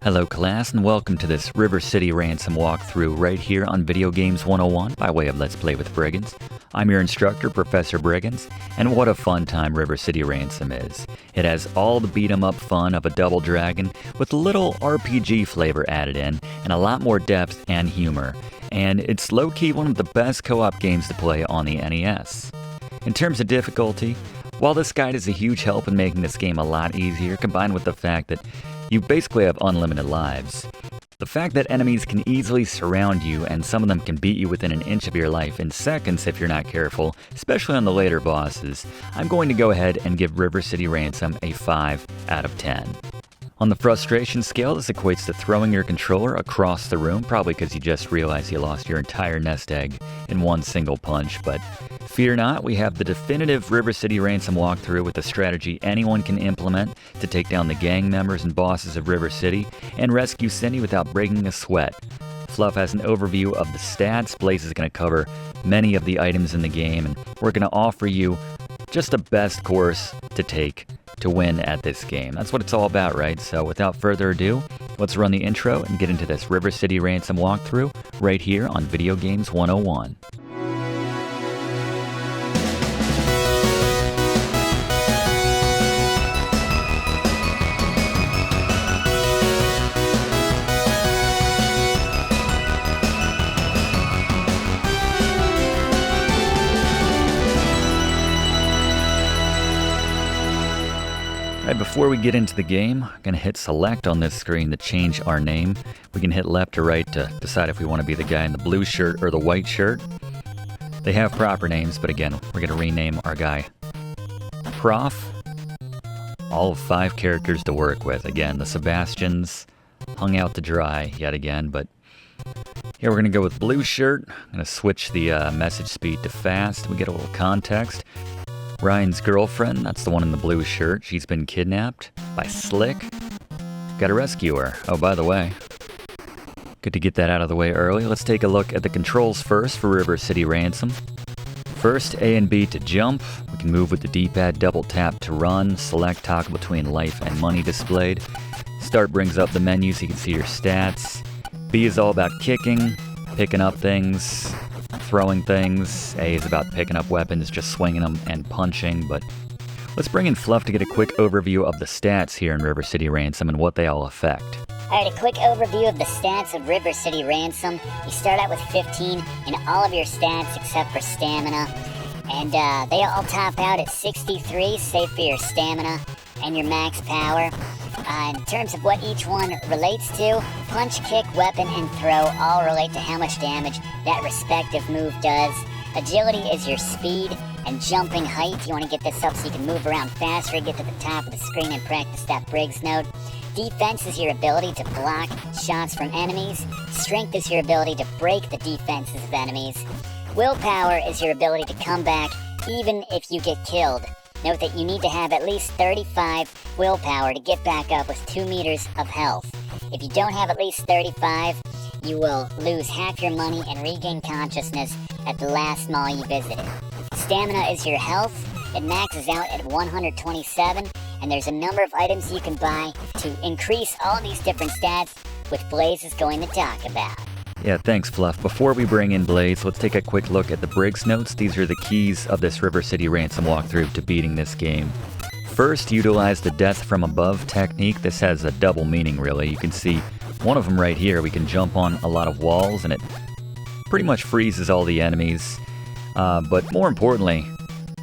Hello class and welcome to this River City Ransom walkthrough right here on Video Games 101 by way of Let's Play with Brigands. I'm your instructor, Professor Brigands, and what a fun time River City Ransom is. It has all the beat-em-up fun of a Double Dragon with a little RPG flavor added in and a lot more depth and humor. And it's low-key one of the best co-op games to play on the NES. In terms of difficulty, while this guide is a huge help in making this game a lot easier, combined with the fact that you basically have unlimited lives, the fact that enemies can easily surround you and some of them can beat you within an inch of your life in seconds if you're not careful, especially on the later bosses, I'm going to go ahead and give River City Ransom a 5 out of 10. On the frustration scale, this equates to throwing your controller across the room, probably because you just realized you lost your entire nest egg in one single punch, but fear not, we have the definitive River City Ransom walkthrough with a strategy anyone can implement to take down the gang members and bosses of River City and rescue Cyndi without breaking a sweat. Fluff has an overview of the stats, Blaze is going to cover many of the items in the game, and we're going to offer you just the best course to take to win at this game. That's what it's all about, right? So without further ado, let's run the intro and get into this River City Ransom walkthrough right here on Video Games 101. Before we get into the game, I'm going to hit select on this screen to change our name. We can hit left or right to decide if we want to be the guy in the blue shirt or the white shirt. They have proper names, but again, we're going to rename our guy Prof. All of 5 characters to work with. Again, the Sebastians hung out to dry yet again, but here we're going to go with blue shirt. I'm going to switch the message speed to fast. We get a little context. Ryan's girlfriend, that's the one in the blue shirt, she's been kidnapped by Slick. Gotta rescue her. Oh, by the way, good to get that out of the way early. Let's take a look at the controls first for River City Ransom. First, A and B to jump. We can move with the D-pad, double tap to run, select toggle between life and money displayed. Start brings up the menu so you can see your stats. B is all about kicking, picking up things, throwing things. A is about picking up weapons, just swinging them and punching, but let's bring in Fluff to get a quick overview of the stats here in River City Ransom and what they all affect. Alright, a quick overview of the stats of River City Ransom. You start out with 15 in all of your stats except for stamina, and they all top out at 63, save for your stamina and your max power. In terms of what each one relates to, punch, kick, weapon, and throw all relate to how much damage that respective move does. Agility is your speed, and jumping height, you want to get this up so you can move around faster, get to the top of the screen and practice that Briggs note. Defense is your ability to block shots from enemies. Strength is your ability to break the defenses of enemies. Willpower is your ability to come back even if you get killed. Note that you need to have at least 35 willpower to get back up with 2 meters of health. If you don't have at least 35, you will lose half your money and regain consciousness at the last mall you visited. Stamina is your health. It maxes out at 127, and there's a number of items you can buy to increase all these different stats, which Blaze is going to talk about. Yeah, thanks, Fluff. Before we bring in Blaze, let's take a quick look at the Briggs notes. These are the keys of this River City Ransom walkthrough to beating this game. First, utilize the death from above technique. This has a double meaning, really. You can see one of them right here. We can jump on a lot of walls, and it pretty much freezes all the enemies. But more importantly,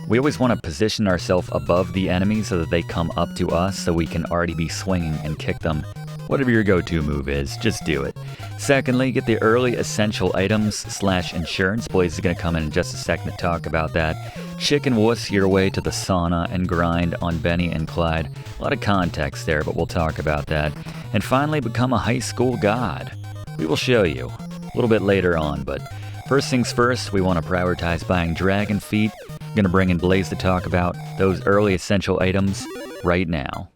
we always want to position ourselves above the enemies so that they come up to us, so we can already be swinging and kick them. Whatever your go-to move is, just do it. Secondly, get the early essential items / insurance. Blaze is going to come in just a second to talk about that. Chicken wuss your way to the sauna and grind on Benny and Clyde. A lot of context there, but we'll talk about that. And finally, become a high school god. We will show you a little bit later on, but first things first, we want to prioritize buying dragon feet. I'm going to bring in Blaze to talk about those early essential items right now.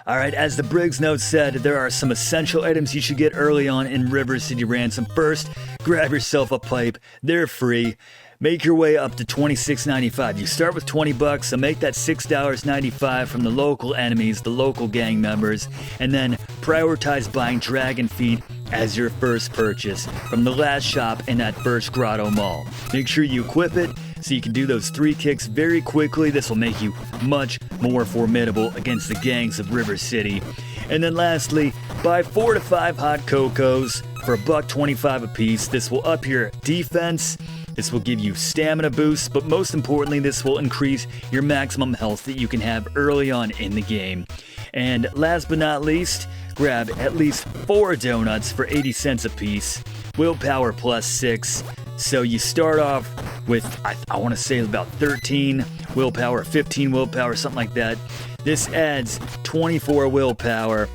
Alright, as the Briggs note said, there are some essential items you should get early on in River City Ransom. First, grab yourself a pipe. They're free. make your way up to $26.95. You start with 20 bucks, so make that $6.95 from the local enemies, the local gang members, and then prioritize buying Dragon Feet as your first purchase from the last shop in that first grotto mall. Make sure you equip it so you can do those 3 kicks very quickly. This will make you much more formidable against the gangs of River City. And then lastly, buy 4 to 5 hot cocos for $1.25 a piece. This will up your defense. This will give you stamina boosts, but most importantly, this will increase your maximum health that you can have early on in the game. And last but not least, grab at least 4 donuts for 80 cents a piece. Willpower plus 6. So you start off with, I want to say about 13 willpower, 15 willpower, something like that. This adds 24 willpower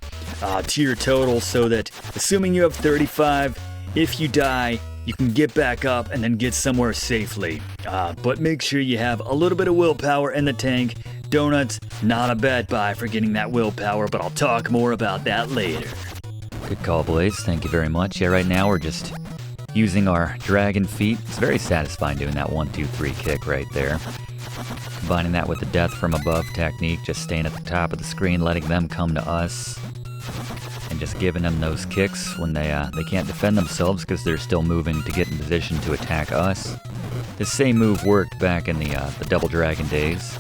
to your total so that, assuming you have 35, if you die, you can get back up and then get somewhere safely. But make sure you have a little bit of willpower in the tank. Donuts, not a bad buy for getting that willpower, but I'll talk more about that later. Good call, Blaze. Thank you very much. Yeah, right now we're just using our Dragon Feet. It's very satisfying doing that 1, 2, 3 kick right there. Combining that with the death from above technique, just staying at the top of the screen, letting them come to us, and just giving them those kicks when they can't defend themselves because they're still moving to get in position to attack us. This same move worked back in the Double Dragon days,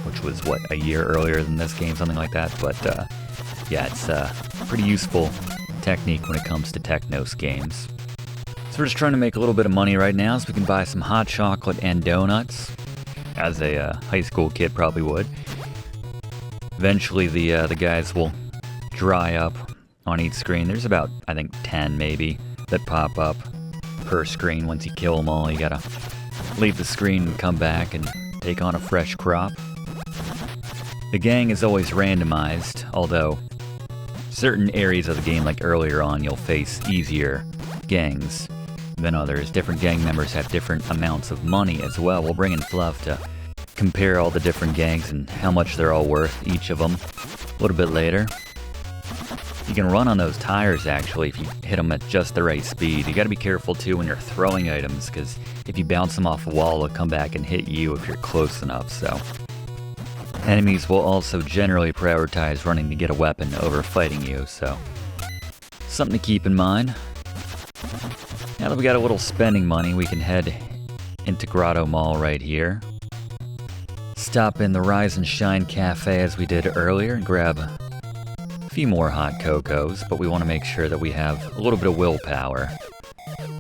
which was, what, a year earlier than this game, something like that. But yeah, it's a pretty useful technique when it comes to Technos games. So we're just trying to make a little bit of money right now so we can buy some hot chocolate and donuts, as a high school kid probably would. Eventually the guys will dry up on each screen. There's about, I think, 10 maybe that pop up per screen. Once you kill them all, you gotta leave the screen and come back and take on a fresh crop. The gang is always randomized, although certain areas of the game, like earlier on, you'll face easier gangs than others. Different gang members have different amounts of money as well. We'll bring in Fluff to compare all the different gangs and how much they're all worth, each of them, a little bit later. You can run on those tires, actually, if you hit them at just the right speed. You gotta be careful, too, when you're throwing items, because if you bounce them off a wall, they'll come back and hit you if you're close enough, so. Enemies will also generally prioritize running to get a weapon over fighting you, so something to keep in mind. Now that we got a little spending money, we can head into Grotto Mall right here. Stop in the Rise and Shine Cafe as we did earlier and grab a few more hot cocos, but we want to make sure that we have a little bit of willpower. I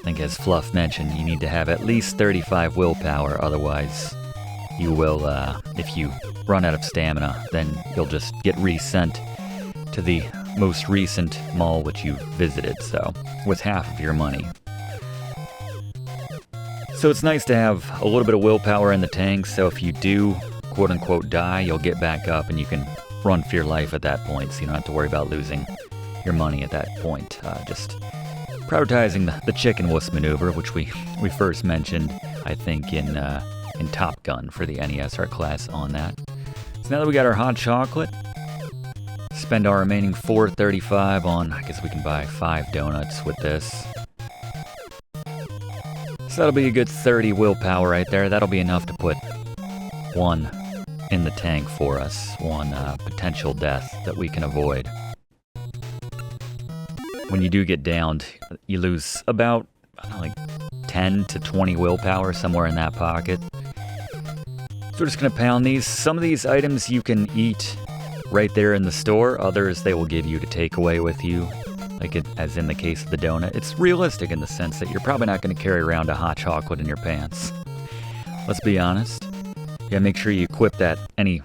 think as Fluff mentioned, you need to have at least 35 willpower, otherwise you will, if you run out of stamina, then you'll just get resent to the most recent mall which you visited, so with half of your money. So it's nice to have a little bit of willpower in the tank, so if you do quote-unquote die, you'll get back up and you can run for your life at that point, so you don't have to worry about losing your money at that point. Just prioritizing the chicken wuss maneuver, which we first mentioned, I think, in Top Gun for the NES, our class on that. So now that we got our hot chocolate, spend our remaining $4.35 on, I guess we can buy 5 donuts with this. So that'll be a good 30 willpower right there. That'll be enough to put 1 in the tank for us. 1 potential death that we can avoid. When you do get downed, you lose about, I don't know, like 10 to 20 willpower, somewhere in that pocket. So we're just gonna pound these. Some of these items you can eat right there in the store. Others they will give you to take away with you. Like as in the case of the donut. It's realistic in the sense that you're probably not going to carry around a hot chocolate in your pants. Let's be honest. You gotta make sure you equip any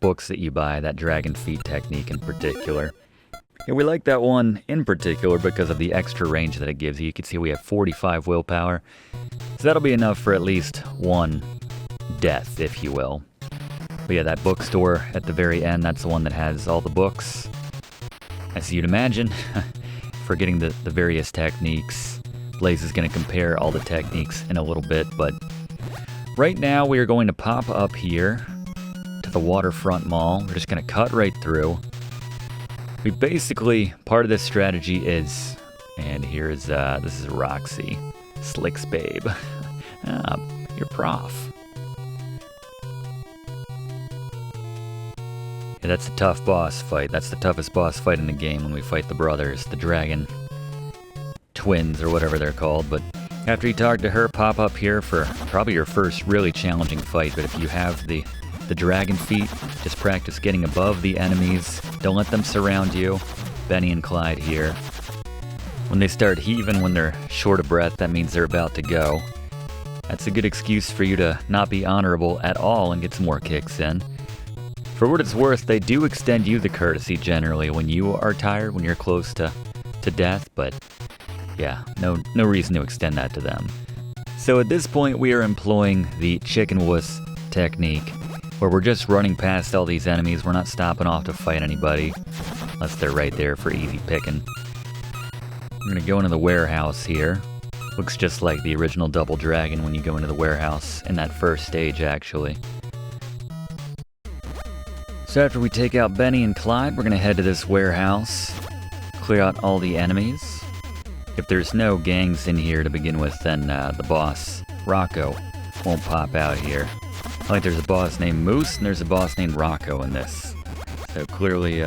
books that you buy, that Dragon Feet technique in particular. Yeah, we like that one in particular because of the extra range that it gives you. You can see we have 45 willpower. So that'll be enough for at least 1 death, if you will. But yeah, that bookstore at the very end, that's the one that has all the books. As you'd imagine, for getting the various techniques. Blaze is going to compare all the techniques in a little bit, but right now we are going to pop up here to the Waterfront Mall. We're just going to cut right through. We basically, part of this strategy is, and here's, this is Roxy. Slicks babe. Ah, you're prof. Yeah, that's a tough boss fight. That's the toughest boss fight in the game when we fight the brothers, the dragon twins or whatever they're called. But after you talk to her, pop up here for probably your first really challenging fight. But if you have the dragon feet, just practice getting above the enemies. Don't let them surround you. Benny and Clyde here. When they start heaving, when they're short of breath, that means they're about to go. That's a good excuse for you to not be honorable at all and get some more kicks in. For what it's worth, they do extend you the courtesy generally when you are tired, when you're close to death, but yeah, no reason to extend that to them. So at this point, we are employing the chicken wuss technique, where we're just running past all these enemies. We're not stopping off to fight anybody, unless they're right there for easy picking. We're gonna go into the warehouse here. Looks just like the original Double Dragon when you go into the warehouse in that first stage, actually. So after we take out Benny and Clyde, we're gonna head to this warehouse, clear out all the enemies. If there's no gangs in here to begin with, then the boss, Rocco, won't pop out here. Like there's a boss named Moose and there's a boss named Rocco in this. So clearly,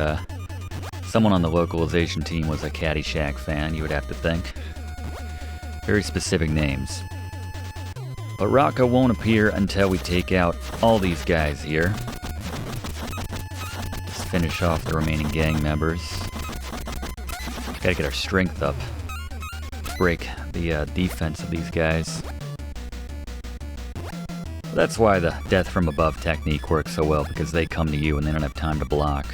someone on the localization team was a Caddyshack fan, you would have to think. Very specific names. But Rocco won't appear until we take out all these guys here. Just finish off the remaining gang members. Gotta get our strength up. Break the defense of these guys. That's why the death from above technique works so well, because they come to you and they don't have time to block.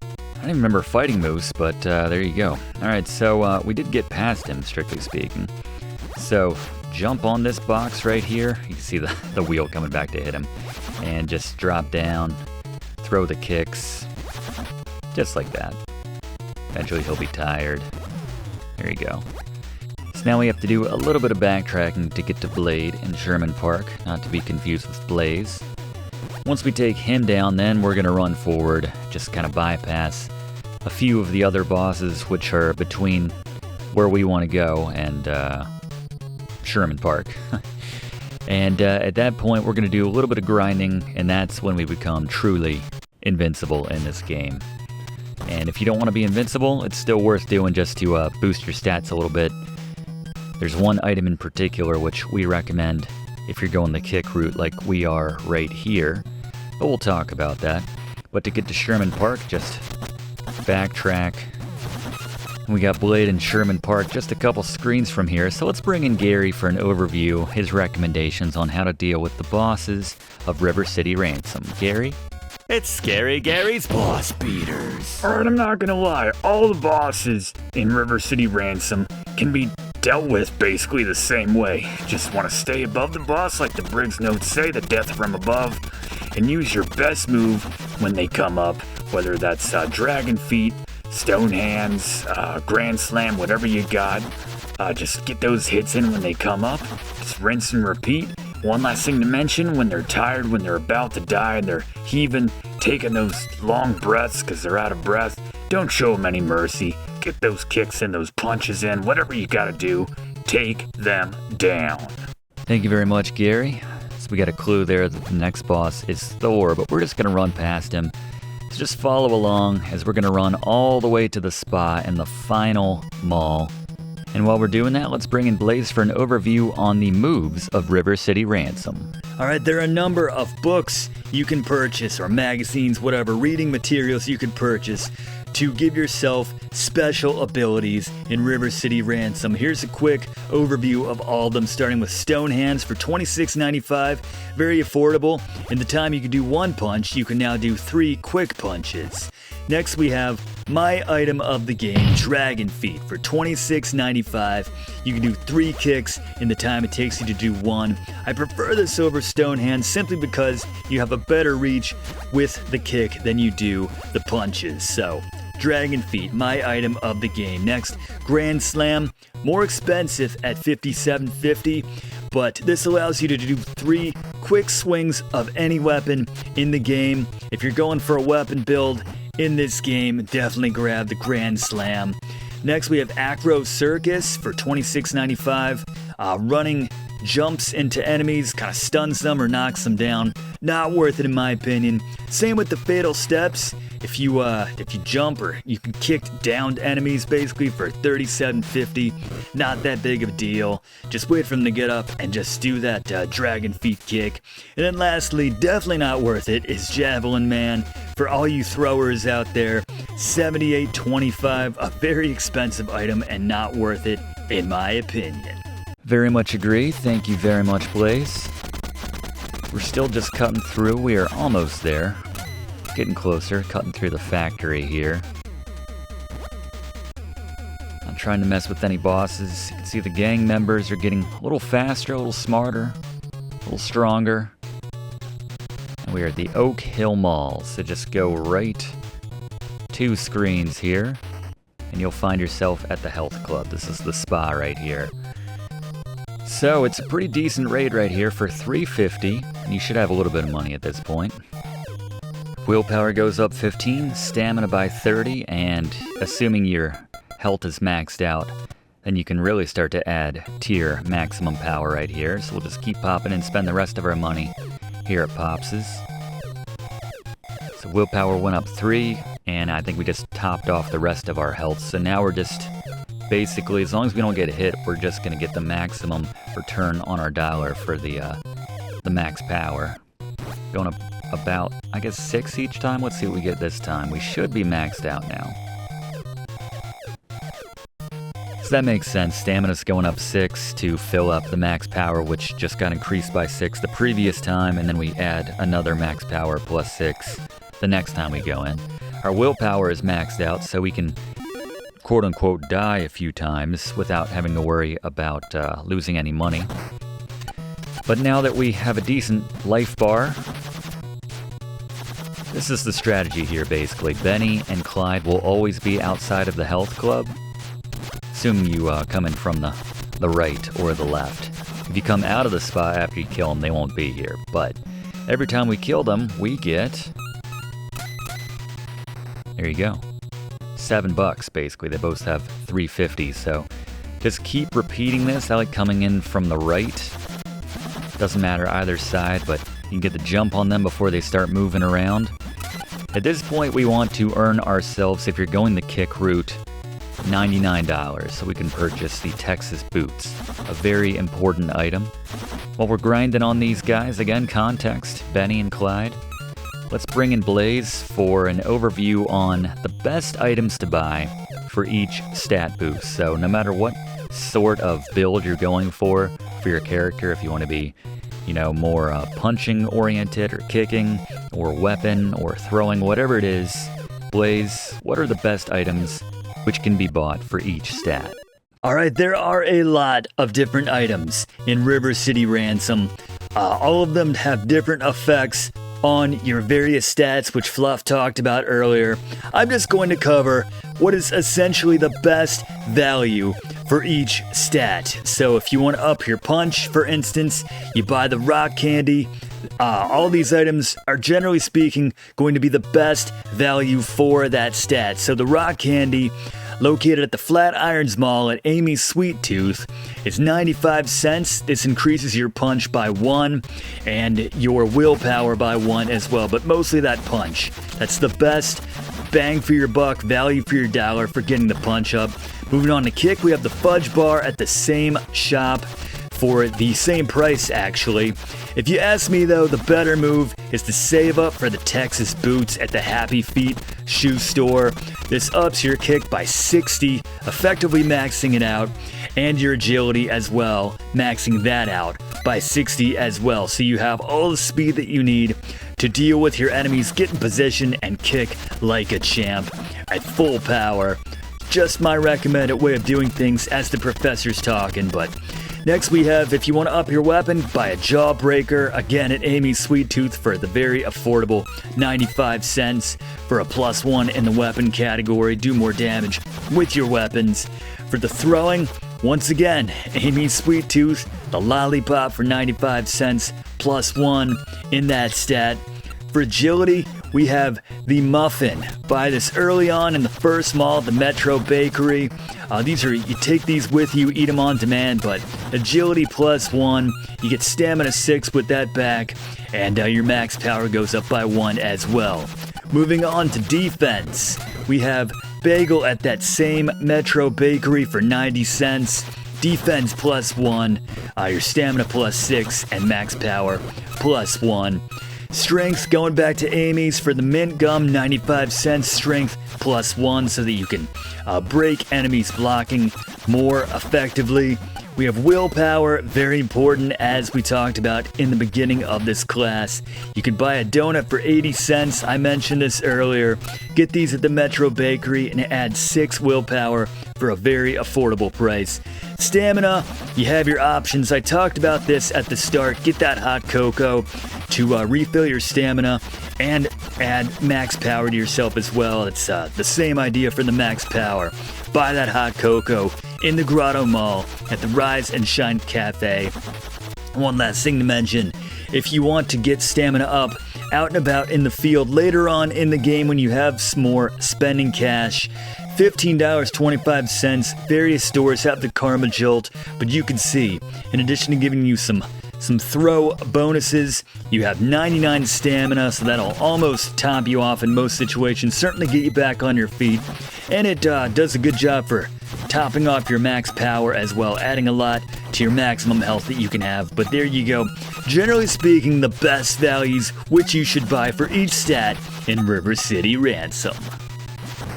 I don't even remember fighting Moose, but there you go. Alright, so we did get past him, strictly speaking. So, jump on this box right here. You can see the wheel coming back to hit him. And just drop down, throw the kicks. Just like that. Eventually he'll be tired. There you go. So now we have to do a little bit of backtracking to get to Blade in Sherman Park, not to be confused with Blaze. Once we take him down, then we're going to run forward, just kind of bypass a few of the other bosses, which are between where we want to go and Sherman Park. And at that point, we're going to do a little bit of grinding, and that's when we become truly invincible in this game. And if you don't want to be invincible, it's still worth doing just to boost your stats a little bit. There's one item in particular which we recommend if you're going the kick route like we are right here. But we'll talk about that. But to get to Sherman Park, just backtrack. We got Blade in Sherman Park just a couple screens from here, so let's bring in Gary for an overview, his recommendations on how to deal with the bosses of River City Ransom. Gary? It's Scary Gary's Boss Beaters. Alright, I'm not gonna lie, all the bosses in River City Ransom can be dealt with basically the same way. Just want to stay above the boss like the Briggs notes say, the death from above, and use your best move when they come up, whether that's Dragon Feet, Stone Hands, Grand Slam, whatever you got. Just get those hits in when they come up. Just rinse and repeat. One last thing to mention, when they're tired, when they're about to die, and they're heaving, taking those long breaths because they're out of breath, don't show them any mercy. Get those kicks in, those punches in, whatever you gotta do, take them down. Thank you very much, Gary. So we got a clue there that the next boss is Thor, but we're just going to run past him. So just follow along as we're going to run all the way to the spa in the final mall. And while we're doing that, let's bring in Blaze for an overview on the moves of River City Ransom. Alright, there are a number of books you can purchase, or magazines, whatever, reading materials you can purchase to give yourself special abilities in River City Ransom. Here's a quick overview of all of them, starting with Stone Hands for $26.95. Very affordable. In the time you can do one punch, you can now do 3 quick punches. Next we have my item of the game, Dragon Feet, for $26.95. You can do 3 kicks in the time it takes you to do 1. I prefer this over Stone Hands simply because you have a better reach with the kick than you do the punches. So, Dragon Feet, my item of the game. Next, Grand Slam, more expensive at $57.50, but this allows you to do 3 quick swings of any weapon in the game. If you're going for a weapon build in this game, definitely grab the Grand Slam. Next, we have Acro Circus for $26.95. Running jumps into enemies, kind of stuns them or knocks them down. Not worth it in my opinion. Same with the Fatal Steps. If you jump or you can kick downed enemies basically for $37.50. Not that big of a deal. Just wait for them to get up and just do that dragon feet kick. And then lastly, definitely not worth it, is Javelin Man. For all you throwers out there, $78.25. A very expensive item and not worth it in my opinion. Very much agree. Thank you very much, Blaze. We're still just cutting through. We are almost there. Getting closer, cutting through the factory here. Not trying to mess with any bosses. You can see the gang members are getting a little faster, a little smarter, a little stronger. And we are at the Oak Hill Mall, so just go right 2 screens here, and you'll find yourself at the health club. This is the spa right here. So it's a pretty decent rate right here for $3.50, and you should have a little bit of money at this point. Willpower goes up 15, stamina by 30, and assuming your health is maxed out, then you can really start to add tier maximum power right here. So we'll just keep popping and spend the rest of our money here at Pops's. So willpower went up 3, and I think we just topped off the rest of our health. So now we're just basically, as long as we don't get hit, we're just going to get the maximum return on our dollar for the max power. Going up about, I guess, 6 each time. Let's see what we get this time. We should be maxed out now. So that makes sense. Stamina's going up 6 to fill up the max power, which just got increased by 6 the previous time, and then we add another max power plus 6 the next time we go in. Our willpower is maxed out, so we can quote-unquote die a few times without having to worry about losing any money. But now that we have a decent life bar, this is the strategy here basically. Benny and Clyde will always be outside of the health club, assuming you come in from the right or the left. If you come out of the spot after you kill them, they won't be here. But every time we kill them, we get... There you go. $7 basically. They both have $3.50, so just keep repeating this. I like coming in from the right. Doesn't matter either side, but you can get the jump on them before they start moving around. At this point, we want to earn ourselves, if you're going the kick route, $99, so we can purchase the Texas boots, a very important item. While we're grinding on these guys, again, context, Benny and Clyde, let's bring in Blaze for an overview on the best items to buy for each stat boost. So no matter what sort of build you're going for your character, if you want to be, you know, more punching oriented or kicking or weapon or throwing, whatever it is, Blaze, what are the best items which can be bought for each stat? Alright, there are a lot of different items in River City Ransom. All of them have different effects on your various stats, which Fluff talked about earlier. I'm just going to cover what is essentially the best value for each stat. So if you want to up your punch, for instance, you buy the rock candy. All these items are, generally speaking, going to be the best value for that stat. So the rock candy, located at the Flatirons Mall at Amy's Sweet Tooth, is 95 cents. This increases your punch by 1 and your willpower by 1 as well, but mostly that punch. That's the best bang for your buck, value for your dollar for getting the punch up. Moving on to kick, we have the fudge bar at the same shop for the same price, actually. If you ask me, though, the better move is to save up for the Texas boots at the Happy Feet shoe store. This ups your kick by 60, effectively maxing it out, and your agility as well, maxing that out by 60 as well. So you have all the speed that you need to deal with your enemies, get in position, and kick like a champ at full power. Just my recommended way of doing things as the professor's talking, but next we have, if you want to up your weapon, buy a Jawbreaker, again at Amy's Sweet Tooth for the very affordable 95 cents for a +1 in the weapon category. Do more damage with your weapons. For the throwing, once again, Amy's Sweet Tooth, the Lollipop for 95 cents +1 in that stat. For agility, we have the muffin. Buy this early on in the first mall at the Metro Bakery. You take these with you, eat them on demand, but agility +1, you get stamina 6 with that back, and your max power goes up by 1 as well. Moving on to defense, we have bagel at that same Metro Bakery for 90 cents. Defense +1, your stamina +6, and max power +1. Strength, going back to Amy's for the mint gum, 95 cents, strength +1 so that you can break enemies blocking more effectively. We have willpower, very important as we talked about in the beginning of this class. You can buy a donut for 80 cents, I mentioned this earlier. Get these at the Metro Bakery and add 6 willpower for a very affordable price. Stamina, you have your options. I talked about this at the start. Get that hot cocoa to refill your stamina and add max power to yourself as well. It's the same idea for the max power. Buy that hot cocoa in the Grotto Mall at the Rise and Shine Cafe. One last thing to mention, if you want to get stamina up out and about in the field later on in the game when you have some more spending cash, $15.25. Various stores have the Karma Jolt, but you can see, in addition to giving you some throw bonuses, you have 99 stamina, so that'll almost top you off in most situations, certainly get you back on your feet, and it does a good job for topping off your max power as well, adding a lot to your maximum health that you can have. But there you go. Generally speaking, the best values which you should buy for each stat in River City Ransom.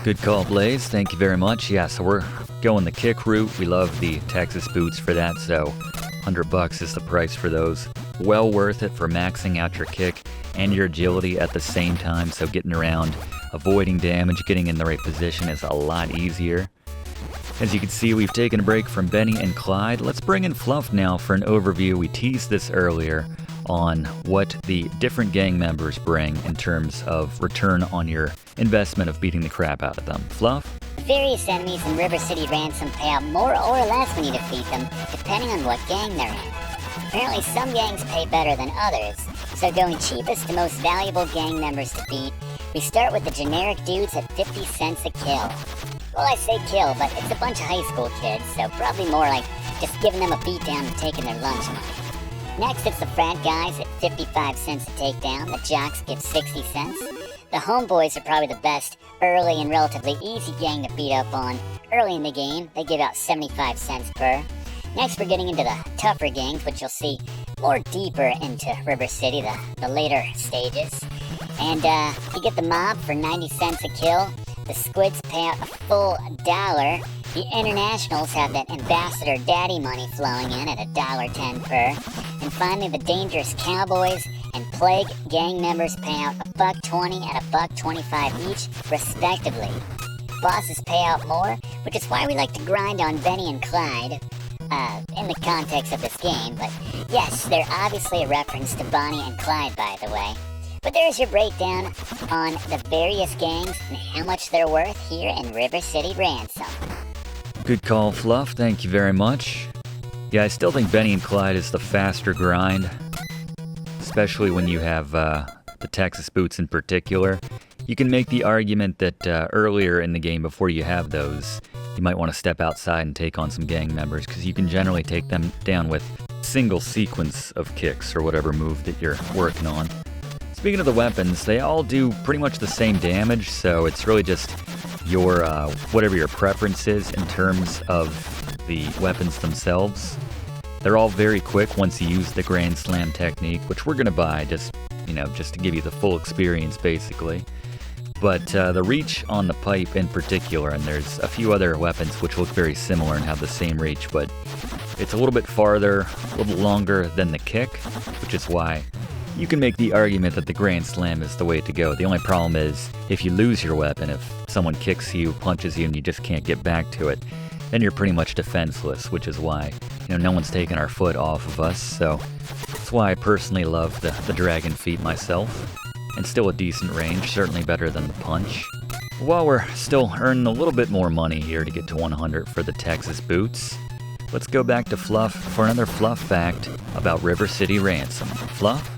Good call, Blaze. Thank you very much. Yeah, so we're going the kick route. We love the Texas boots for that, so $100 is the price for those. Well worth it for maxing out your kick and your agility at the same time, so getting around, avoiding damage, getting in the right position is a lot easier. As you can see, we've taken a break from Benny and Clyde. Let's bring in Fluff now for an overview. We teased this earlier on what the different gang members bring in terms of return on your investment of beating the crap out of them. Fluff? Various enemies in River City Ransom pay out more or less when you defeat them, depending on what gang they're in. Apparently some gangs pay better than others, so going cheapest to most valuable gang members to beat, we start with the generic dudes at 50 cents a kill. Well, I say kill, but it's a bunch of high school kids, so probably more like just giving them a beatdown and taking their lunch money. Next, it's the frat guys at 55 cents a takedown. The jocks give 60 cents. The homeboys are probably the best early and relatively easy gang to beat up on. Early in the game, they give out 75 cents per. Next, we're getting into the tougher gangs, which you'll see more deeper into River City, the later stages. And you get the mob for 90 cents a kill. The squids pay out a full $1. The internationals have that ambassador daddy money flowing in at $1.10 per. And finally, the dangerous cowboys and plague gang members pay out $1.20 and $1.25 each, respectively. Bosses pay out more, which is why we like to grind on Benny and Clyde in the context of this game. But yes, they're obviously a reference to Bonnie and Clyde, by the way. But there's your breakdown on the various gangs and how much they're worth here in River City Ransom. Good call, Fluff. Thank you very much. Yeah, I still think Benny and Clyde is the faster grind, especially when you have the Texas boots in particular. You can make the argument that earlier in the game, before you have those, you might want to step outside and take on some gang members, because you can generally take them down with single sequence of kicks or whatever move that you're working on. Speaking of the weapons, they all do pretty much the same damage, so it's really just your whatever your preference is in terms of the weapons themselves. They're all very quick once you use the Grand Slam technique, which we're going to buy just to give you the full experience, basically. But the reach on the pipe in particular, and there's a few other weapons which look very similar and have the same reach, but it's a little bit farther, a little longer than the kick, which is why you can make the argument that the Grand Slam is the way to go. The only problem is if you lose your weapon, if someone kicks you, punches you, and you just can't get back to it, then you're pretty much defenseless, which is why, no one's taken our foot off of us, so that's why I personally love the Dragon Feet myself, and still a decent range, certainly better than the punch. While we're still earning a little bit more money here to get to 100 for the Texas boots, let's go back to Fluff for another Fluff fact about River City Ransom. Fluff?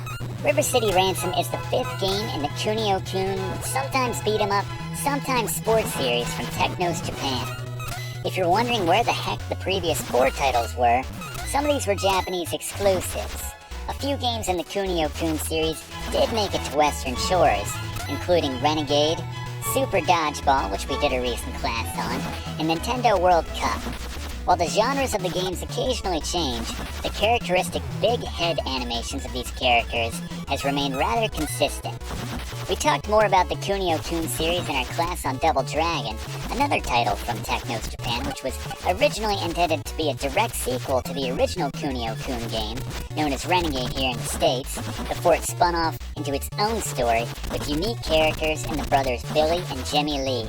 River City Ransom is the 5th game in the Kunio-kun, sometimes beat 'em up, sometimes sports series from Technos Japan. If you're wondering where the heck the previous 4 titles were, some of these were Japanese exclusives. A few games in the Kunio-kun series did make it to Western shores, including Renegade, Super Dodgeball, which we did a recent class on, and Nintendo World Cup. While the genres of the games occasionally change, the characteristic big head animations of these characters has remained rather consistent. We talked more about the Kunio-kun series in our class on Double Dragon, another title from Technos Japan, which was originally intended to be a direct sequel to the original Kunio-kun game, known as Renegade here in the States, before it spun off into its own story with unique characters in the brothers Billy and Jimmy Lee.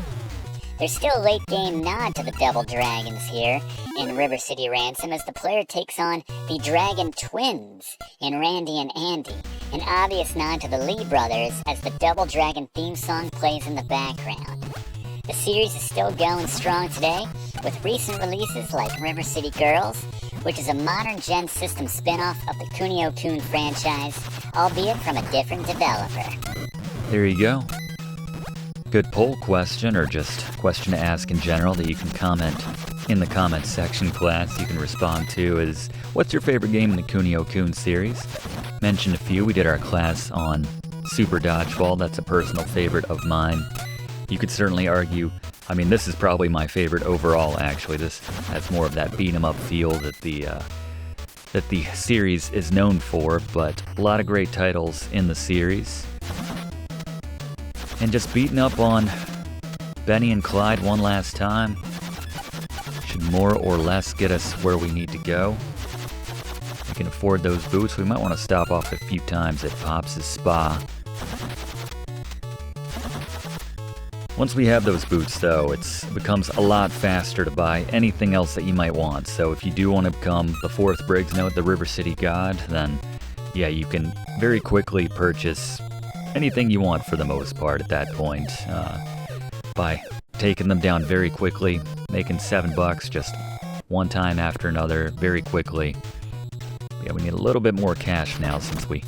There's still a late game nod to the Double Dragons here in River City Ransom as the player takes on the Dragon Twins in Randy and Andy, an obvious nod to the Lee brothers as the Double Dragon theme song plays in the background. The series is still going strong today with recent releases like River City Girls, which is a modern gen system spin-off of the Kunio-kun franchise, albeit from a different developer. There you go. Good poll question, or just question to ask in general that you can comment in the comments section, class. You can respond to is, what's your favorite game in the Kunio-kun series? Mentioned a few. We did our class on Super Dodgeball. That's a personal favorite of mine. You could certainly argue, I mean, this is probably my favorite overall, actually. This has more of that beat-em-up feel that the series is known for, but a lot of great titles in the series. And just beating up on Benny and Clyde one last time should more or less get us where we need to go. We can afford those boots. We might want to stop off a few times at Pops' spa. Once we have those boots, though, it becomes a lot faster to buy anything else that you might want. So if you do want to become the 4th Briggs Note, the River City God, then yeah, you can very quickly purchase anything you want for the most part at that point, by taking them down very quickly, making $7 just one time after another very quickly. Yeah, we need a little bit more cash now since we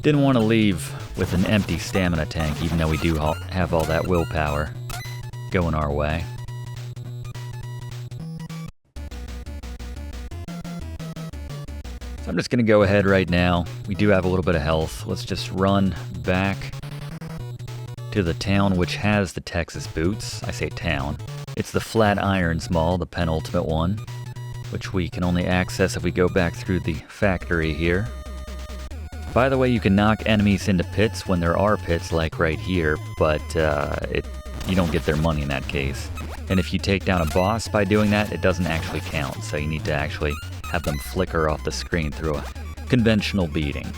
didn't want to leave with an empty stamina tank, even though we do have all that willpower going our way. So I'm just going to go ahead right now. We do have a little bit of health. Let's just run back to the town which has the Texas boots. I say town. It's the Flatirons Mall, the penultimate one, which we can only access if we go back through the factory here. By the way, you can knock enemies into pits when there are pits, like right here, but you don't get their money in that case. And if you take down a boss by doing that, it doesn't actually count, so you need to actually have them flicker off the screen through a conventional beating.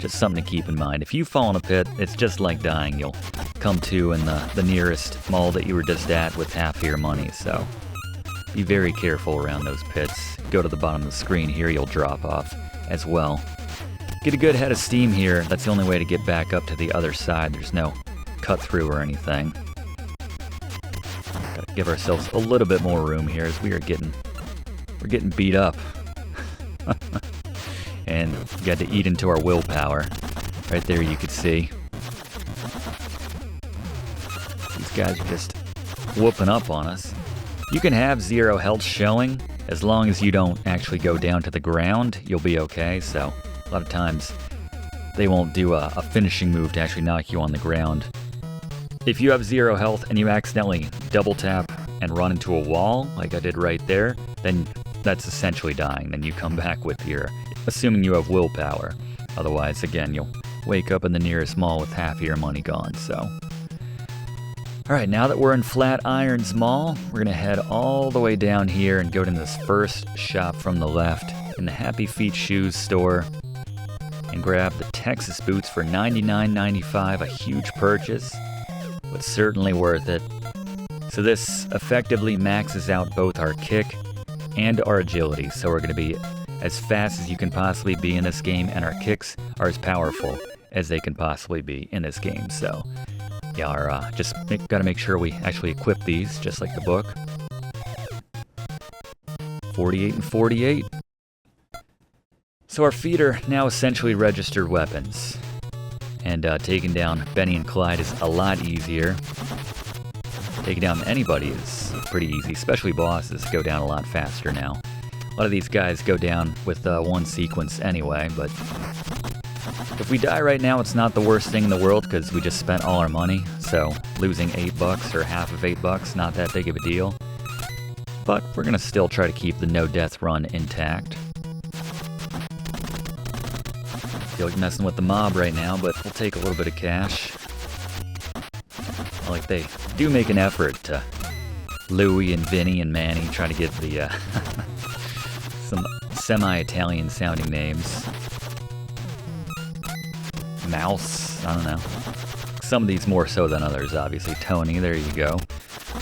Just something to keep in mind. If you fall in a pit, it's just like dying. You'll come to in the nearest mall that you were just at with half of your money, so be very careful around those pits. Go to the bottom of the screen here, you'll drop off as well. Get a good head of steam here. That's the only way to get back up to the other side. There's no cut through or anything. Gotta give ourselves a little bit more room here as we're getting beat up. And we got to eat into our willpower. Right there you could see. These guys are just whooping up on us. You can have 0 health showing. As long as you don't actually go down to the ground, you'll be okay. So a lot of times they won't do a finishing move to actually knock you on the ground. If you have 0 health and you accidentally double tap and run into a wall, like I did right there, then that's essentially dying. Then you come back with assuming you have willpower. Otherwise, again, you'll wake up in the nearest mall with half of your money gone, so. Alright, now that we're in Flatirons Mall, we're gonna head all the way down here and go to this first shop from the left in the Happy Feet Shoes store and grab the Texas boots for $99.95, a huge purchase, but certainly worth it. So this effectively maxes out both our kick and our agility, so we're gonna be as fast as you can possibly be in this game, and our kicks are as powerful as they can possibly be in this game. So yeah, gotta make sure we actually equip these, just like the book. 48 and 48. So our feet are now essentially registered weapons. And taking down Benny and Clyde is a lot easier. Taking down anybody is pretty easy, especially bosses go down a lot faster now. A lot of these guys go down with one sequence anyway, but if we die right now, it's not the worst thing in the world because we just spent all our money, so losing $8 or half of $8, not that big of a deal. But we're going to still try to keep the no-death run intact. Feel like messing with the mob right now, but we'll take a little bit of cash. Like they do make an effort to Louie and Vinny and Manny, trying to get the some semi-Italian sounding names. Mouse, I don't know. Some of these more so than others, obviously. Tony, there you go.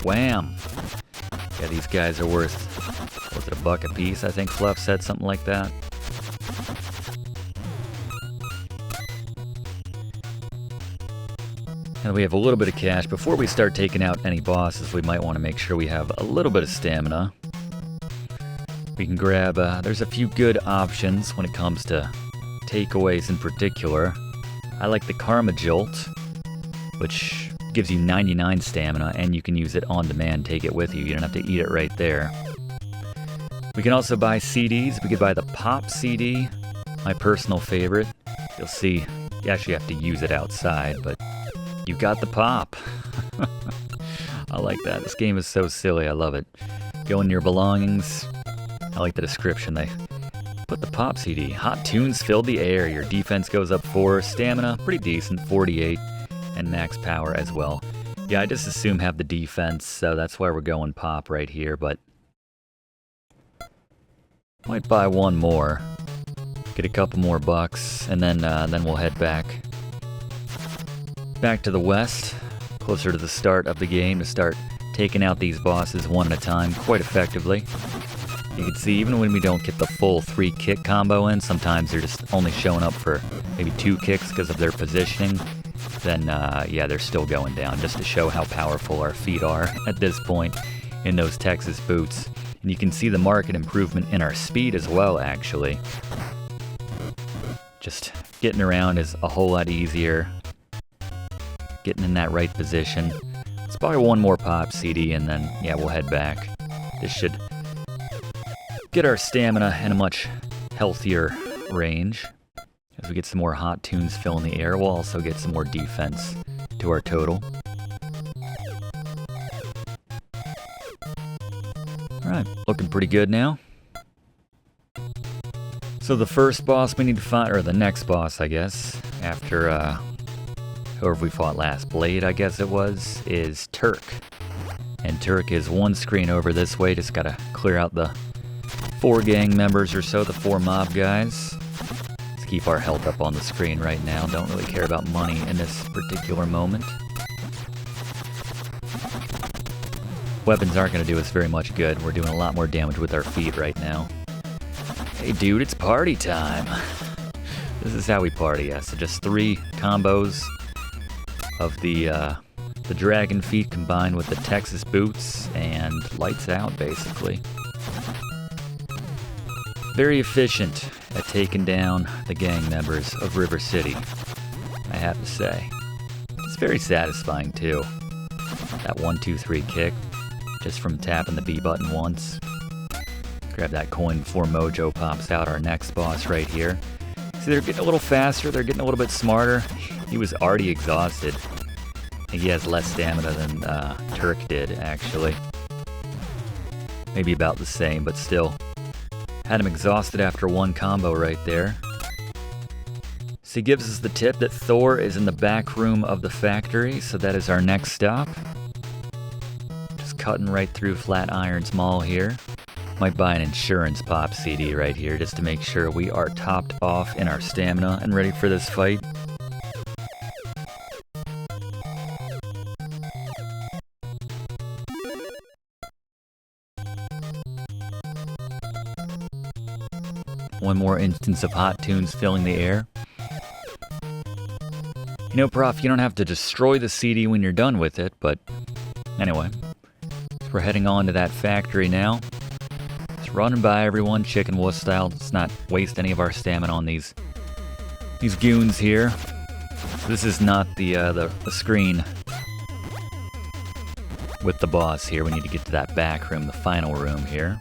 Wham! Yeah, these guys are worth, was it $1 a piece? I think Fluff said something like that. And we have a little bit of cash. Before we start taking out any bosses, we might want to make sure we have a little bit of stamina. We can grab, there's a few good options when it comes to takeaways in particular. I like the Karma Jolt, which gives you 99 stamina, and you can use it on demand, take it with you. You don't have to eat it right there. We can also buy CDs. We could buy the Pop CD, my personal favorite. You'll see, you actually have to use it outside, but you got the pop. I like that. This game is so silly. I love it. Go in your belongings. I like the description. They put the Pop CD. Hot tunes fill the air. Your defense goes up 4. Stamina, pretty decent, 48. And max power as well. Yeah, I just assume have the defense, so that's why we're going Pop right here, but might buy one more. Get a couple more bucks, and then we'll head back to the west, closer to the start of the game, to start taking out these bosses one at a time quite effectively. You can see even when we don't get the full 3 kick combo in, sometimes they're just only showing up for maybe 2 kicks because of their positioning. Then, yeah, they're still going down, just to show how powerful our feet are at this point in those Texas boots. And you can see the marked improvement in our speed as well, actually. Just getting around is a whole lot easier. Getting in that right position. Let's buy one more Pop CD and then, yeah, we'll head back. This should get our stamina in a much healthier range. As we get some more hot tunes filling the air, we'll also get some more defense to our total. Alright, looking pretty good now. So the first boss we need to find, or the next boss, I guess, after whoever we fought last, Blade, I guess it was, is Turk. And Turk is one screen over this way, just gotta clear out the 4 gang members or so, the 4 mob guys. Let's keep our health up on the screen right now, don't really care about money in this particular moment. Weapons aren't gonna do us very much good, we're doing a lot more damage with our feet right now. Hey dude, it's party time! This is how we party, yeah, so just 3 combos of the dragon feet combined with the Texas boots, and lights out, basically. Very efficient at taking down the gang members of River City, I have to say. It's very satisfying, too. That 1-2-3 kick, just from tapping the B button once. Grab that coin before Mojo pops out, our next boss right here. See, they're getting a little faster, they're getting a little bit smarter. He was already exhausted. I think he has less stamina than Turk did, actually. Maybe about the same, but still. Had him exhausted after 1 combo right there. So he gives us the tip that Thor is in the back room of the factory, so that is our next stop. Just cutting right through Flatiron's Mall here. Might buy an insurance Pop CD right here, just to make sure we are topped off in our stamina and ready for this fight. One more instance of hot tunes filling the air. You know, Prof, you don't have to destroy the CD when you're done with it, but anyway. We're heading on to that factory now. Just running by everyone, chicken wolf style. Let's not waste any of our stamina on these goons here. This is not the screen with the boss here. We need to get to that back room, the final room here.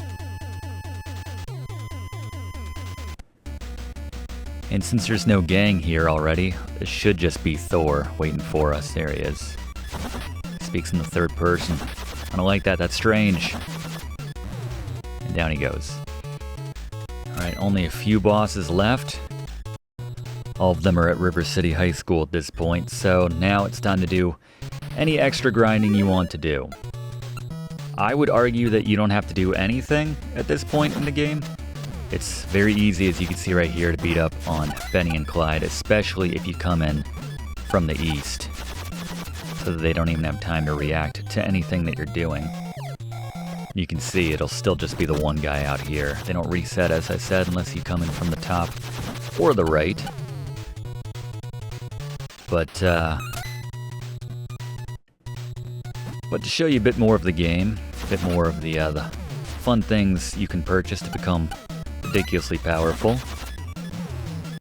And since there's no gang here already, it should just be Thor waiting for us. There he is. Speaks in the third person. I don't like that, that's strange. And down he goes. Alright, only a few bosses left. All of them are at River City High School at this point, so now it's time to do any extra grinding you want to do. I would argue that you don't have to do anything at this point in the game. It's very easy, as you can see right here, to beat up on Benny and Clyde, especially if you come in from the east, so that they don't even have time to react to anything that you're doing. You can see it'll still just be the one guy out here. They don't reset, as I said, unless you come in from the top or the right. But to show you a bit more of the game, a bit more of the fun things you can purchase to become ridiculously powerful,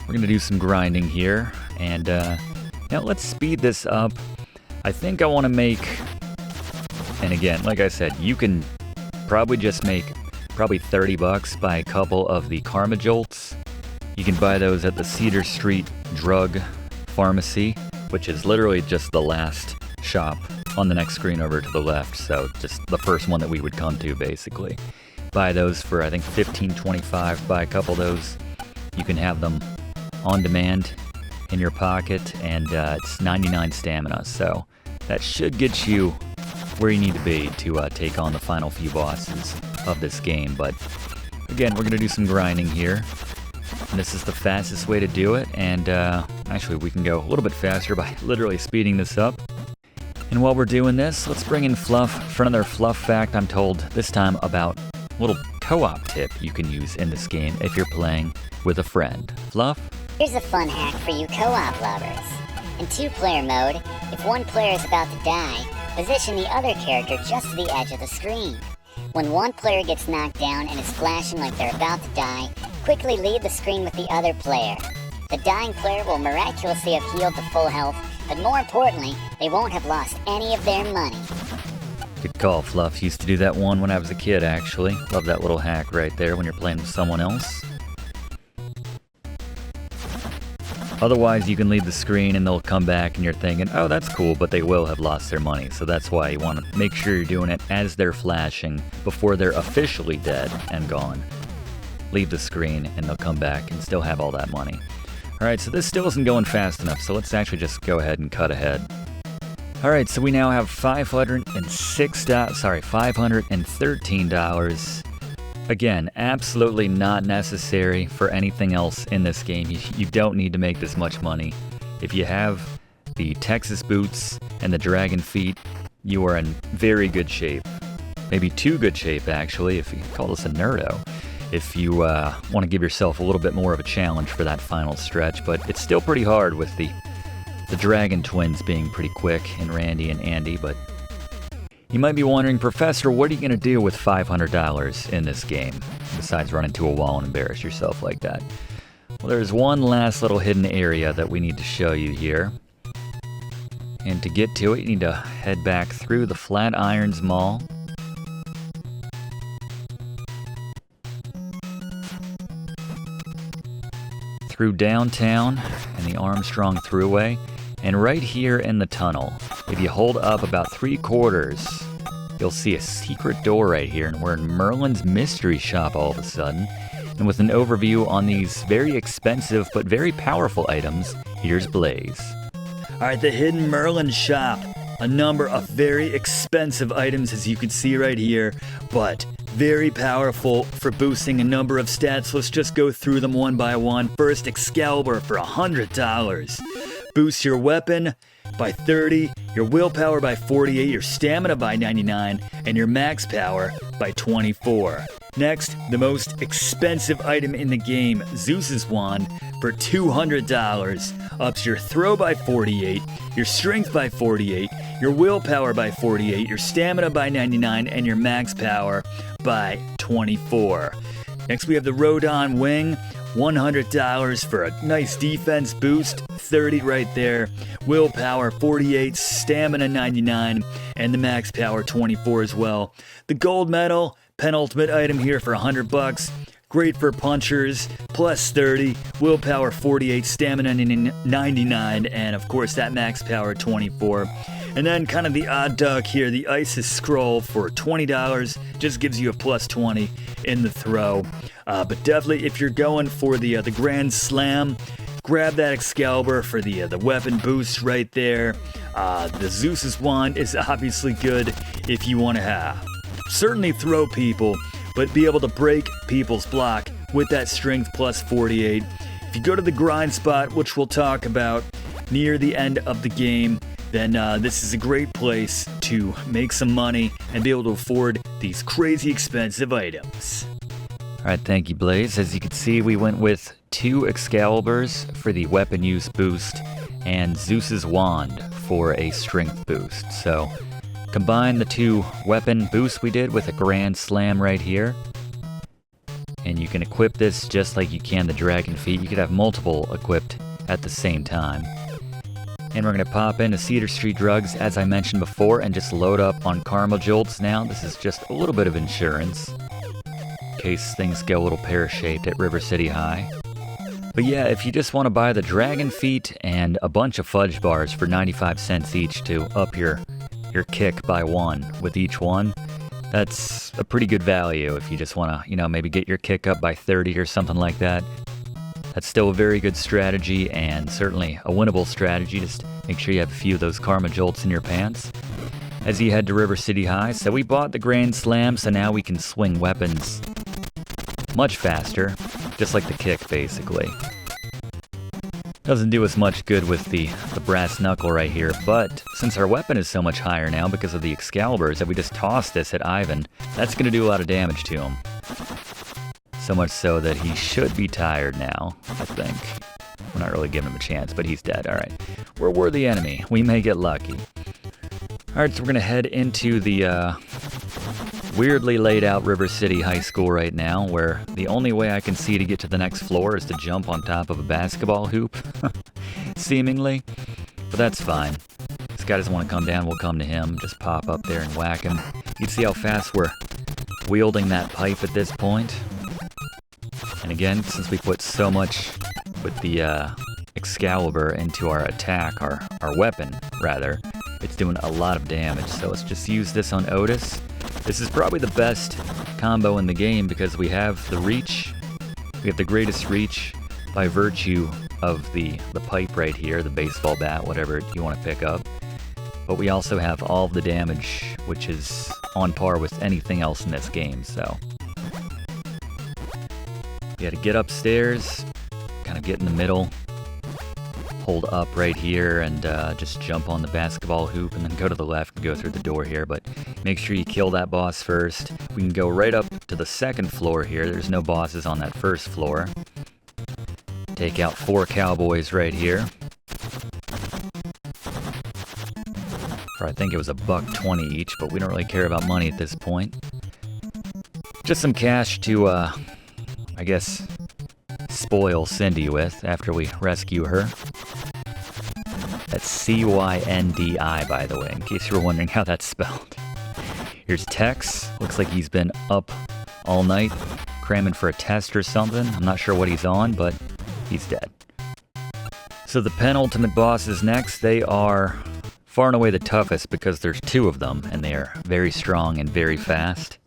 we're going to do some grinding here. And now let's speed this up. I think I want to make, and again, like I said, you can probably just make probably $30 by a couple of the Karma Jolts. You can buy those at the Cedar Street Drug Pharmacy, which is literally just the last shop on the next screen over to the left, so just the first one that we would come to, basically. Buy those for, I think, $15.25. Buy a couple of those. You can have them on demand in your pocket, and it's 99 stamina, so that should get you where you need to be to take on the final few bosses of this game. But again, we're going to do some grinding here. And this is the fastest way to do it, and actually we can go a little bit faster by literally speeding this up. And while we're doing this, let's bring in Fluff for another Fluff fact, I'm told, this time about a little co-op tip you can use in this game if you're playing with a friend. Fluff? Here's a fun hack for you co-op lovers. In 2-player mode, if one player is about to die, position the other character just to the edge of the screen. When one player gets knocked down and is flashing like they're about to die, quickly leave the screen with the other player. The dying player will miraculously have healed to full health, but more importantly, they won't have lost any of their money. Good call, Fluff. Used to do that one when I was a kid, actually. Love that little hack right there when you're playing with someone else. Otherwise, you can leave the screen and they'll come back and you're thinking, oh, that's cool, but they will have lost their money. So that's why you want to make sure you're doing it as they're flashing before they're officially dead and gone. Leave the screen and they'll come back and still have all that money. Alright, so this still isn't going fast enough, so let's actually just go ahead and cut ahead. Alright, so we now have $513. Again, absolutely not necessary for anything else in this game. You don't need to make this much money. If you have the Texas boots and the dragon feet, you are in very good shape. Maybe too good shape, actually, if you call this a nerdo. If you want to give yourself a little bit more of a challenge for that final stretch, but it's still pretty hard with the dragon twins being pretty quick, and Randy and Andy. But you might be wondering, Professor, what are you going to do with $500 in this game, besides run into a wall and embarrass yourself like that? Well, there's one last little hidden area that we need to show you here. And to get to it, you need to head back through the Flatirons Mall. Through downtown and the Armstrong Thruway, and right here in the tunnel, if you hold up about 3/4, you'll see a secret door right here, and we're in Merlin's mystery shop all of a sudden. And with an overview on these very expensive but very powerful items, here's Blaze. Alright, the hidden Merlin shop. A number of very expensive items, as you can see right here, but very powerful for boosting a number of stats. Let's just go through them one by one. First, Excalibur for $100. Boosts your weapon by 30, your willpower by 48, your stamina by 99, and your max power by 24. Next, the most expensive item in the game, Zeus's Wand, for $200. Ups your throw by 48, your strength by 48, your willpower by 48, your stamina by 99, and your max power by 24. Next, we have the Rodon Wing, $100 for a nice defense boost, 30 right there, willpower 48, stamina 99, and the max power 24 as well. The gold medal, penultimate item here for $100. Great for punchers, plus 30, willpower 48, stamina 99, and of course that max power 24. And then kind of the odd duck here, the Isis Scroll for $20, just gives you a plus 20 in the throw. But definitely if you're going for the Grand Slam, grab that Excalibur for the weapon boost right there. The Zeus's Wand is obviously good if you want to certainly throw people, but be able to break people's block with that strength plus 48. If you go to the grind spot, which we'll talk about near the end of the game, then this is a great place to make some money and be able to afford these crazy expensive items. Alright, thank you, Blaze. As you can see, we went with 2 Excaliburs for the weapon use boost and Zeus's Wand for a strength boost. So combine the 2 weapon boosts we did with a Grand Slam right here. And you can equip this just like you can the Dragon Feet. You could have multiple equipped at the same time. And we're going to pop into Cedar Street Drugs, as I mentioned before, and just load up on Karma Jolts now. This is just a little bit of insurance, in case things go a little pear-shaped at River City High. But yeah, if you just want to buy the Dragon Feet and a bunch of fudge bars for 95 cents each to up your kick by 1 with each one, that's a pretty good value if you just want to, maybe get your kick up by 30 or something like that. That's still a very good strategy and certainly a winnable strategy. Just make sure you have a few of those Karma Jolts in your pants as you head to River City High. So we bought the Grand Slam, so now we can swing weapons much faster, just like the kick basically. Doesn't do us much good with the brass knuckle right here, but since our weapon is so much higher now because of the Excaliburs, if we just toss this at Ivan, that's going to do a lot of damage to him. So much so that he should be tired now, I think. We're not really giving him a chance, but he's dead. Alright, we're a worthy enemy. We may get lucky. Alright, so we're going to head into the weirdly laid out River City High School right now, where the only way I can see to get to the next floor is to jump on top of a basketball hoop, seemingly. But that's fine. This guy doesn't want to come down, we'll come to him. Just pop up there and whack him. You can see how fast we're wielding that pipe at this point. And again, since we put so much with the Excalibur into our attack, our weapon, rather, it's doing a lot of damage. So let's just use this on Otis. This is probably the best combo in the game because we have the reach. We have the greatest reach by virtue of the pipe right here, the baseball bat, whatever you want to pick up. But we also have all of the damage, which is on par with anything else in this game, so. You gotta get upstairs, kind of get in the middle, hold up right here, and just jump on the basketball hoop, and then go to the left and go through the door here. But make sure you kill that boss first. We can go right up to the second floor here. There's no bosses on that first floor. Take out 4 cowboys right here. Or I think it was $1.20 each, but we don't really care about money at this point. Just some cash to, I guess, spoil Cyndi with after we rescue her. That's C-Y-N-D-I, by the way, in case you were wondering how that's spelled. Here's Tex. Looks like he's been up all night, cramming for a test or something. I'm not sure what he's on, but he's dead. So the penultimate boss is next. They are far and away the toughest because there's 2 of them, and they are very strong and very fast.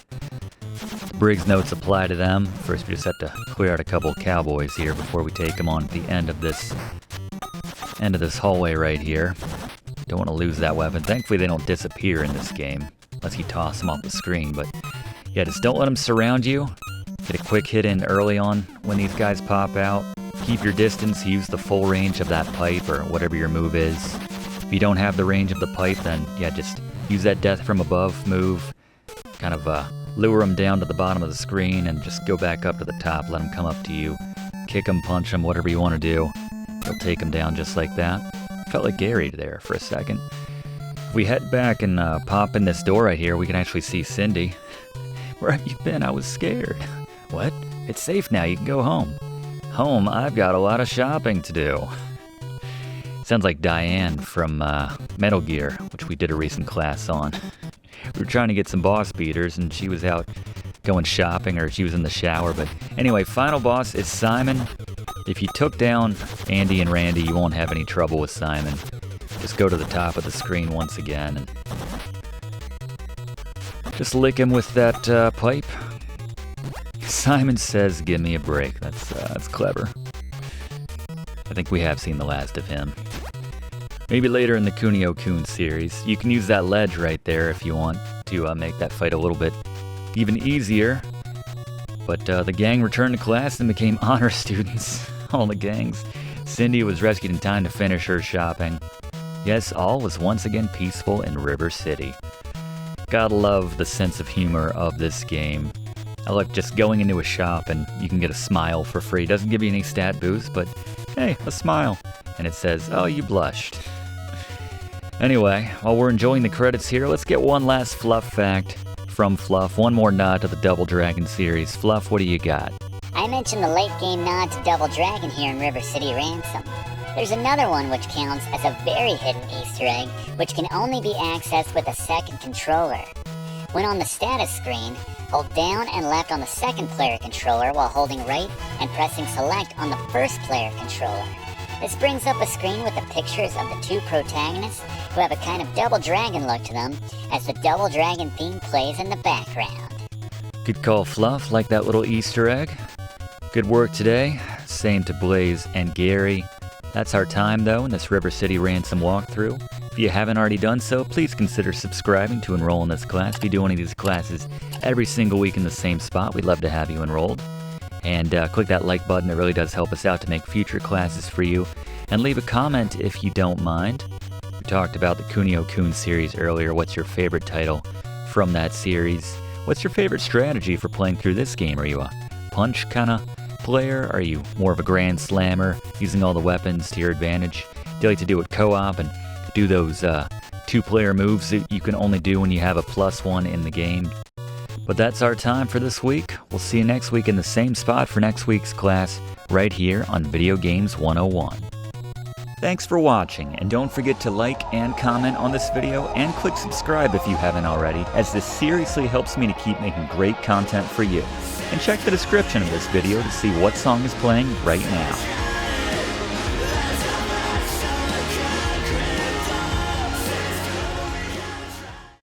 Briggs notes apply to them. First, we just have to clear out a couple cowboys here before we take them on at the end of this hallway right here. Don't want to lose that weapon. Thankfully, they don't disappear in this game, unless you toss them off the screen. But yeah, just don't let them surround you. Get a quick hit in early on when these guys pop out. Keep your distance. Use the full range of that pipe or whatever your move is. If you don't have the range of the pipe, then yeah, just use that death from above move. Kind of lure them down to the bottom of the screen and just go back up to the top. Let them come up to you. Kick them, punch them, whatever you want to do. You'll take them down just like that. Felt like Gary there for a second. If we head back and pop in this door right here, we can actually see Cyndi. Where have you been? I was scared. What? It's safe now. You can go home. home, I've got a lot of shopping to do. Sounds like Diane from Metal Gear, which we did a recent class on. We were trying to get some boss beaters, and she was out going shopping, or she was in the shower. But anyway, final boss is Simon. If you took down Andy and Randy, you won't have any trouble with Simon. Just go to the top of the screen once again and just lick him with that pipe. Simon says, "Give me a break." That's clever. I think we have seen the last of him. Maybe later in the Kunio-kun series. You can use that ledge right there if you want to make that fight a little bit even easier. But the gang returned to class and became honor students. All the gangs. Cyndi was rescued in time to finish her shopping. Yes, all was once again peaceful in River City. Gotta love the sense of humor of this game. I like just going into a shop and you can get a smile for free. Doesn't give you any stat boost, but hey, a smile. And it says, "Oh, you blushed." Anyway, while we're enjoying the credits here, let's get one last Fluff fact from Fluff. One more nod to the Double Dragon series. Fluff, what do you got? I mentioned the late game nod to Double Dragon here in River City Ransom. There's another one which counts as a very hidden Easter egg, which can only be accessed with a second controller. When on the status screen, hold down and left on the second player controller while holding right and pressing select on the first player controller. This brings up a screen with the pictures of the two protagonists who have a kind of Double Dragon look to them as the Double Dragon theme plays in the background. Good call, Fluff. Like that little Easter egg. Good work today. Same to Blaze and Gary. That's our time, though, in this River City Ransom walkthrough. If you haven't already done so, please consider subscribing to enroll in this class. If you do one of these classes every single week in the same spot, we'd love to have you enrolled. And click that like button. It really does help us out to make future classes for you. And leave a comment if you don't mind. We talked about the Kunio-kun series earlier. What's your favorite title from that series? What's your favorite strategy for playing through this game? Are you a punch kind of player? Are you more of a grand slammer, using all the weapons to your advantage? Do you like to do it co-op and do those two-player moves that you can only do when you have a +1 in the game? But that's our time for this week. We'll see you next week in the same spot for next week's class, right here on Video Games 101. Thanks for watching, and don't forget to like and comment on this video, and click subscribe if you haven't already, as this seriously helps me to keep making great content for you. And check the description of this video to see what song is playing right now.